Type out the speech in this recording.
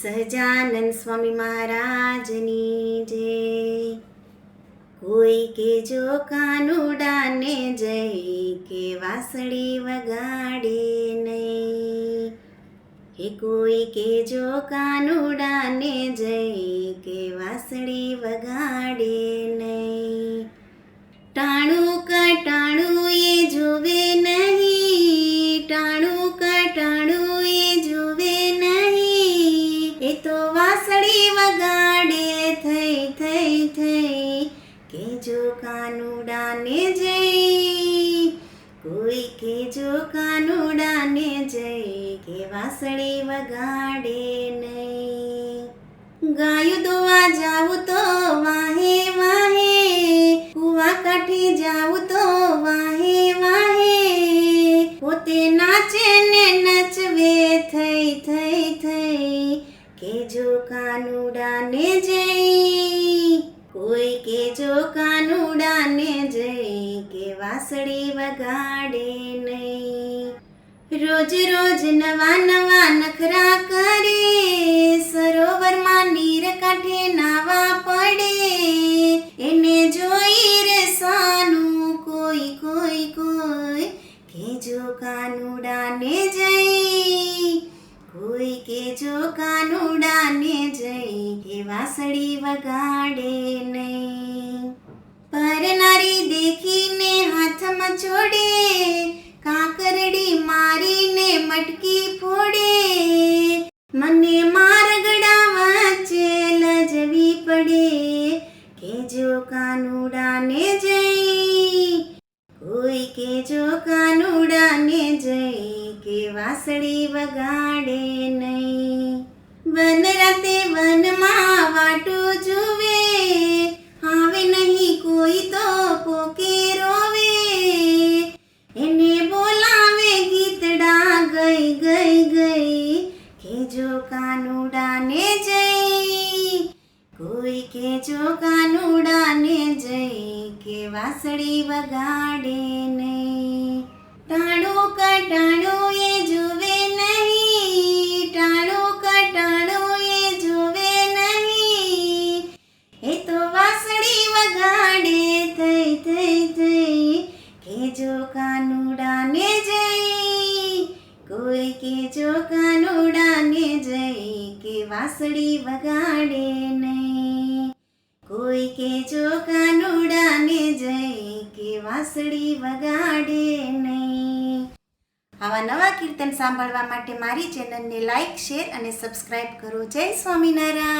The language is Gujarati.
સહજાનંદ સ્વામી મહારાજની જય। કોઈ કેજો કાનુડાને જય, કે વાંસળી વગાડે નહીં। હે કોઈ કેજો કાનુડાને જય, કે વાંસળી વગાડે નહીં। ટાણું કટાણું એ જોવે નહીં, ટાણું કટાણું એ જોવે નહીં, એ તો વાંસળી વગાડે થઈ થઈ થઈ। કેજો કાનુડાને જય, કોઈ કેજો કાનુડાને જય, કે વાંસળી વગાડે નહીં। ગાયું દોવા જાવું તો વાહે વાહે, કુવા કાઠે જાવું તો વાહે વાહે, પોતે નાચે ને નચવે થઈ થઈ થઈ। કેજો કાનુડાને જય, કોઈ કેજો કાનુડાને જય, કે વાંસળી વગાડે નહીં। રોજ રોજ નવા નવા નખરા કરે, સરોવરમાં નીર કાંઠે નાવા પડે, એને જોઈ રે સાનું કોઈ કોઈ કોઈ। કેજો કાનુડાને જય, કોઈ કેજો કાનુડાને જય, કે વાંસળી વગાડે નહીં। પરનારી દેખીને હાથમાં છોડે, કાકરડી મારીને મટકી ફોડે, મને મારગડા વચ્ચે લજવી પડે। કેજો કાનુડાને જય, કોઈ કેજો કાનુડાને જય, કે વાંસળી વગાડે નહીં। વન રાતે વનમાં વાટું જુએ, આવે નહીં કોઈ તો પોકે રોવે, એને બોલાવે ગીતડા ગઈ ગઈ ગઈ। કેજો કાનુડાને જય, કોઈ કેજો કાનુડાને જય, કે વાંસળી વગાડે નહીં। ટાણું કટાણું એ જોવે નહીં, ટાણું કટાણું એ જોવે નહીં, એ તો વાંસળી વગાડે થઈ થઈ થઈ। કેજો કાનુડાને જય, કોઈ કેજો કાનુડાને જય, કે વાંસળી વગાડે નહીં। કોઈ કેજો કાનુડાને જય, કે વાંસળી વગાડે નહીં। આવા નવા કીર્તન સાંભળવા માટે મારી ચેનલને લાઈક, શેર અને સબસ્ક્રાઈબ કરો। જય સ્વામિનારાયણ।